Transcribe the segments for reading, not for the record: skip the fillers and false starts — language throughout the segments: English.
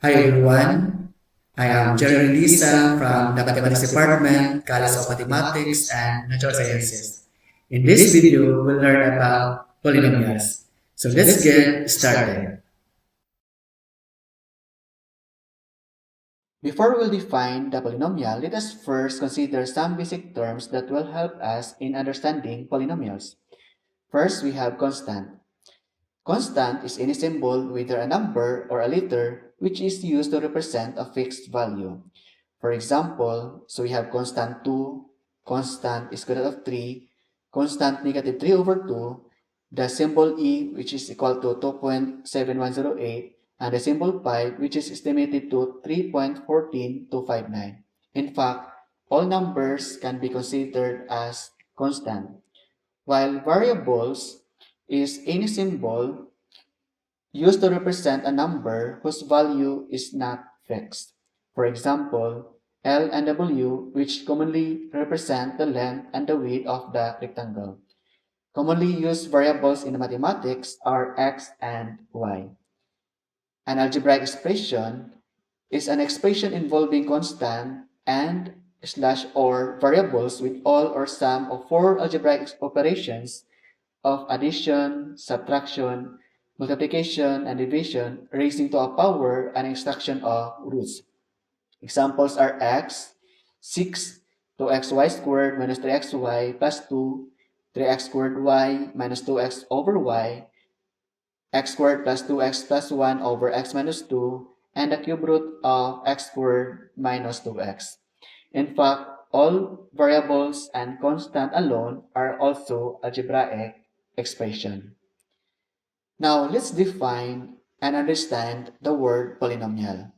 Hi everyone, I am Jeremy Lisa from the Mathematics Department, College of Mathematics and Natural Sciences. In this video, we'll learn about polynomials. So let's get started. Before we define the polynomial, let us first consider some basic terms that will help us in understanding polynomials. First, we have constant. Constant is any symbol, whether a number or a letter, which is used to represent a fixed value. For example, so we have constant 2, constant square root of 3, constant negative 3 over 2, the symbol e, which is equal to 2.7108, and the symbol pi, which is estimated to 3.14259. In fact, all numbers can be considered as constant, while variables is any symbol used to represent a number whose value is not fixed. For example, L and W, which commonly represent the length and the width of the rectangle. Commonly used variables in mathematics are x and y. An algebraic expression is an expression involving constant and slash or variables with all or some of four algebraic operations of addition, subtraction, multiplication, and division, raising to a power and extraction of roots. Examples are x, 6 to xy squared minus 3xy plus 2, 3x squared y minus 2x over y, x squared plus 2x plus 1 over x minus 2, and the cube root of x squared minus 2x. In fact, all variables and constant alone are also algebraic expression. Now, let's define and understand the word polynomial.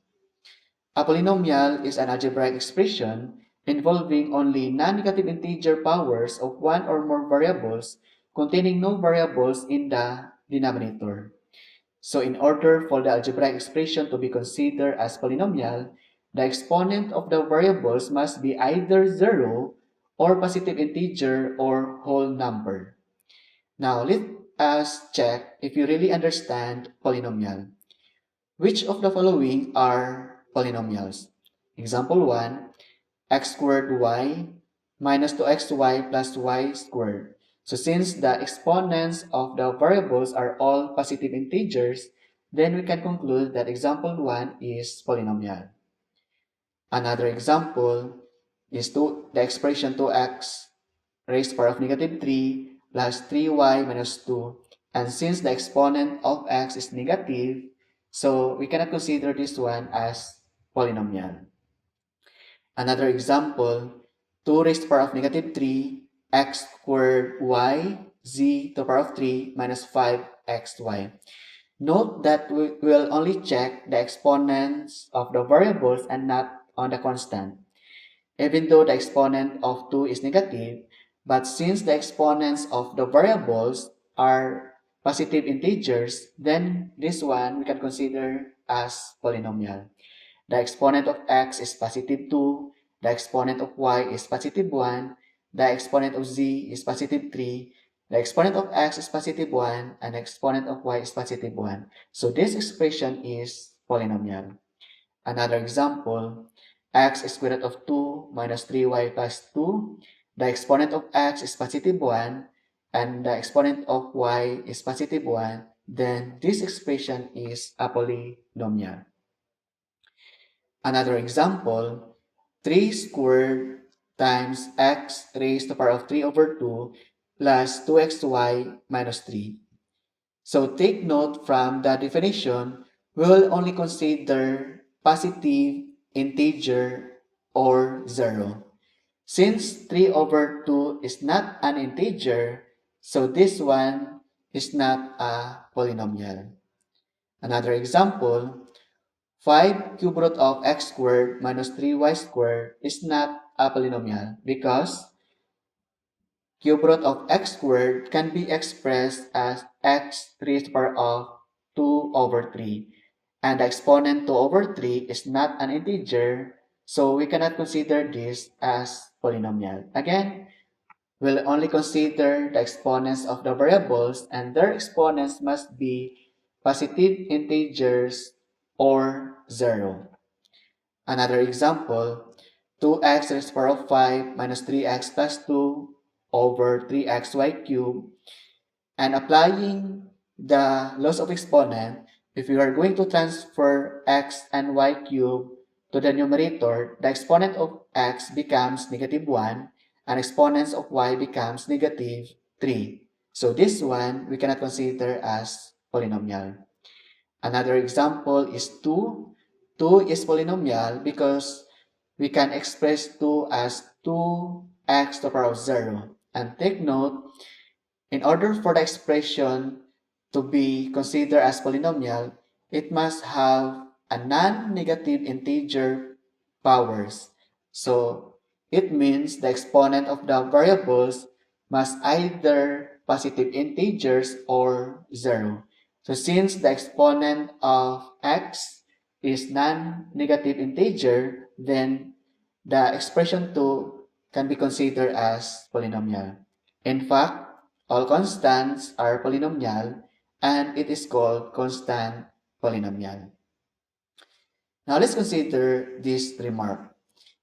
A polynomial is an algebraic expression involving only non-negative integer powers of one or more variables containing no variables in the denominator. So in order for the algebraic expression to be considered as polynomial, the exponent of the variables must be either 0 or positive integer or whole number. Now let us check if you really understand polynomial. Which of the following are polynomials? Example 1, x squared y minus 2xy plus y squared. So since the exponents of the variables are all positive integers, then we can conclude that example 1 is polynomial. Another example is the expression 2x raised to the power of negative 3 plus 3y minus 2. And since the exponent of x is negative, so we cannot consider this one as polynomial. Another example, 2 raised to the power of negative 3, x squared y, z to the power of 3 minus 5xy. Note that we will only check the exponents of the variables and not on the constant. Even though the exponent of 2 is negative, but since the exponents of the variables are positive integers, then this one we can consider as polynomial. The exponent of x is positive 2, the exponent of y is positive 1, the exponent of z is positive 3, the exponent of x is positive 1, and the exponent of y is positive 1. So this expression is polynomial. Another example, x is square root of 2 minus 3y plus 2. The exponent of x is positive 1 and the exponent of y is positive 1. Then this expression is a polynomial. Another example, 3 squared times x raised to the power of 3 over 2 plus 2xy minus 3. So take note from the definition, we will only consider positive, integer, or 0. Since 3 over 2 is not an integer, so this one is not a polynomial. Another example, 5 cube root of x squared minus 3y squared is not a polynomial because cube root of x squared can be expressed as x raised to the power of 2 over 3. And the exponent 2 over 3 is not an integer, so we cannot consider this as polynomial. Again, we'll only consider the exponents of the variables and their exponents must be positive integers or 0. Another example, 2x raised to the power of 5 minus 3x plus 2 over 3xy cubed. And applying the laws of exponent, if you are going to transfer x and y cubed to the numerator, the exponent of x becomes negative 1 and exponents of y becomes negative 3. So this one we cannot consider as polynomial. Another example is 2. 2 is polynomial because we can express 2 as 2x to the power of 0. And take note, in order for the expression to be considered as polynomial, it must have a non-negative integer powers. So it means the exponent of the variables must either positive integers or 0. So since the exponent of x is non-negative integer, then the expression 2 can be considered as polynomial. In fact, all constants are polynomial and it is called constant polynomial. Now let's consider this remark.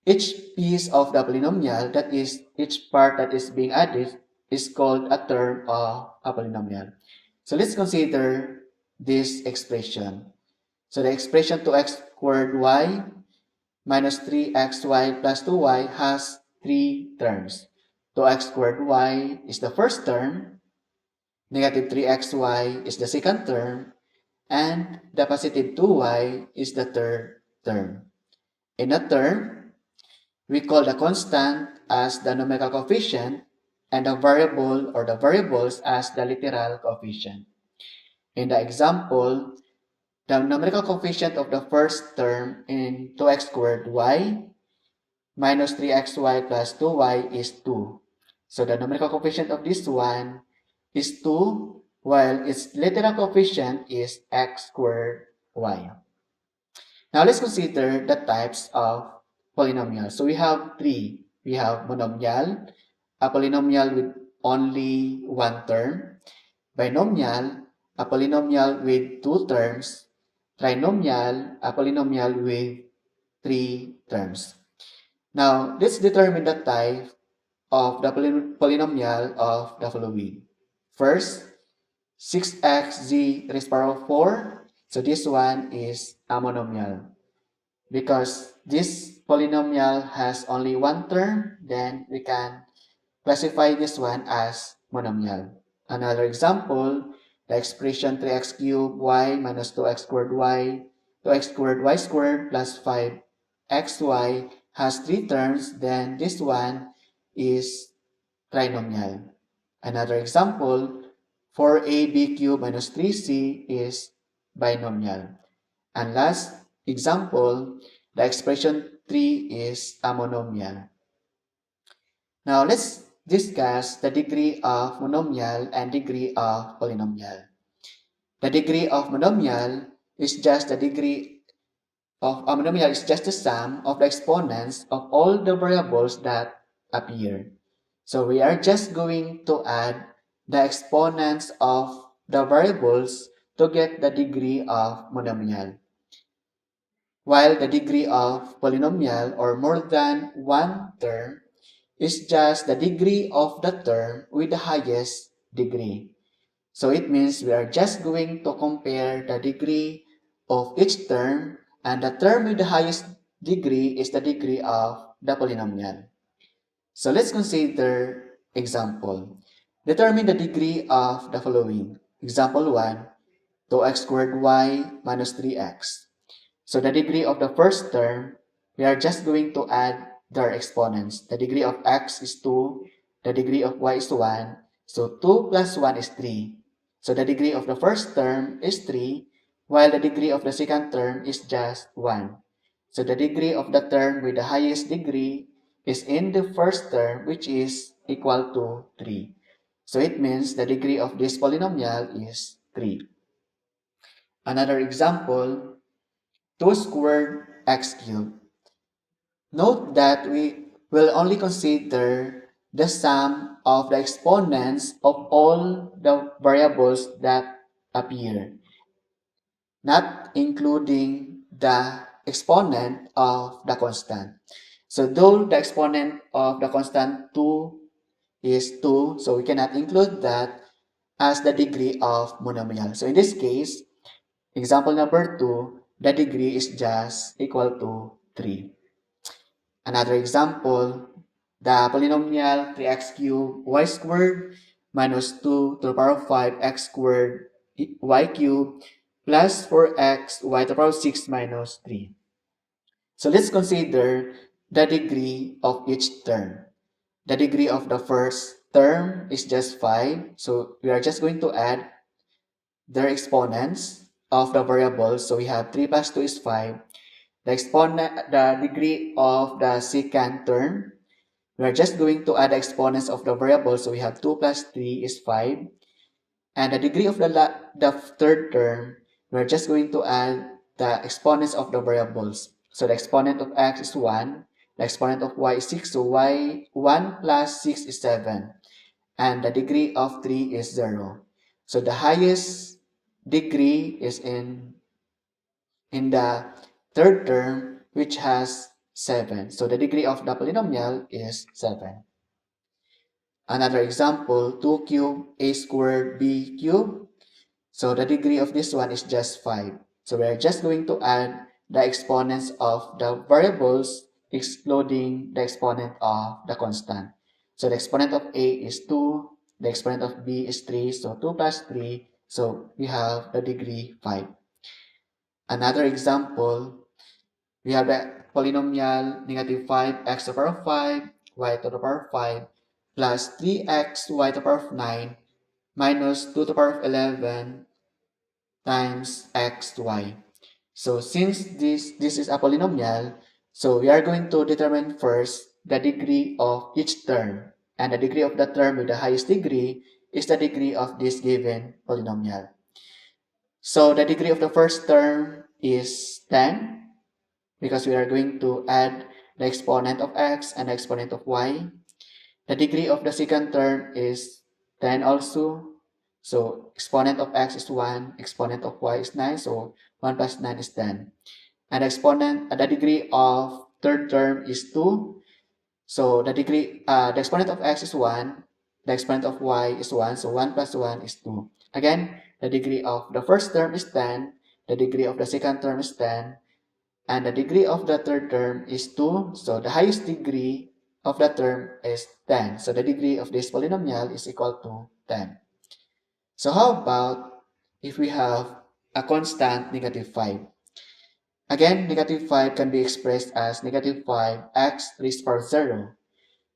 Each piece of the polynomial, that is, each part that is being added, is called a term of a polynomial. So let's consider this expression. So the expression 2x squared y minus 3xy plus 2y has three terms. 2x squared y is the first term, negative 3xy is the second term, and the positive 2y is the third term. In a term, we call the constant as the numerical coefficient and the variable or the variables as the literal coefficient. In the example, the numerical coefficient of the first term in 2x squared y minus 3xy plus 2y is 2. So the numerical coefficient of this one is 2, while its literal coefficient is x squared y. Now let's consider the types of polynomials. So we have three. We have monomial, a polynomial with only one term, binomial, a polynomial with two terms, trinomial, a polynomial with three terms. Now, let's determine the type of the polynomial of the following. First, 6xz raised to the power of 4. So this one is a monomial. Because this polynomial has only one term, then we can classify this one as monomial. Another example, the expression 3x cubed y minus 2x squared y, 2x squared y squared plus 5xy has three terms, then this one is trinomial. Another example, 4ab cubed minus 3c is binomial. And last example, the expression 3 is a monomial. Now let's discuss the degree of monomial and degree of polynomial. The degree of monomial is just the degree of a monomial is just the sum of the exponents of all the variables that appear. So we are just going to add the exponents of the variables to get the degree of monomial. While the degree of polynomial or more than one term is just the degree of the term with the highest degree. So it means we are just going to compare the degree of each term, and the term with the highest degree is the degree of the polynomial. So let's consider example. Determine the degree of the following. Example 1, 2x squared y minus 3x. So the degree of the first term, we are just going to add their exponents. The degree of x is 2, the degree of y is 1, so 2 plus 1 is 3. So the degree of the first term is 3, while the degree of the second term is just 1. So the degree of the term with the highest degree is in the first term, which is equal to 3. So it means the degree of this polynomial is 3. Another example, 2 squared x cubed. Note that we will only consider the sum of the exponents of all the variables that appear. not including the exponent of the constant. So though the exponent of the constant 2 is 2, so we cannot include that as the degree of monomial. So in this case, example number 2, the degree is just equal to 3. Another example, the polynomial 3x cubed y squared minus 2 to the power of 5x squared y cubed plus 4x y to the power of 6 minus 3. So let's consider the degree of each term. The degree of the first term is just 5. So we are just going to add their exponents of the variables. So we have 3 plus 2 is 5. The degree of the second term, we are just going to add the exponents of the variables. So we have 2 plus 3 is 5. And the degree of the third term, we are just going to add the exponents of the variables. So the exponent of x is 1. The exponent of y is 6. So 1 plus 6 is 7. And the degree of 3 is 0. So the highest degree is in the third term, which has 7. So the degree of the polynomial is 7. Another example, 2 cubed a squared b cubed. So the degree of this one is just 5. So we're just going to add the exponents of the variables excluding the exponent of the constant. So the exponent of a is 2, the exponent of b is 3, so 2 plus 3, so we have the degree 5. Another example, we have the polynomial negative 5x to the power of 5, y to the power of 5, plus 3x y to the power of 9, minus 2 to the power of 11 times x, y. So since this is a polynomial, so we are going to determine first the degree of each term. And the degree of the term with the highest degree is the degree of this given polynomial. So the degree of the first term is 10 because we are going to add the exponent of x and the exponent of y. The degree of the second term is 10 also. So exponent of x is 1, exponent of y is 9, so 1 plus 9 is 10. And the degree of third term is 2. So the exponent of x is 1, the exponent of y is 1, so 1 plus 1 is 2. Again, the degree of the first term is 10, the degree of the second term is 10, and the degree of the third term is 2. So the highest degree of the term is 10. So the degree of this polynomial is equal to 10. So how about if we have a constant negative 5? Again, negative 5 can be expressed as negative 5x raised to the power 0.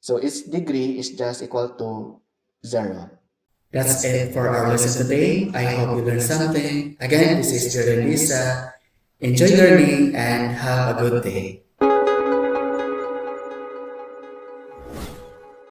So its degree is just equal to 0. That's it for our lesson today. I hope you learned something. Again, this is Jordan Lisa. Enjoy learning and have a good day.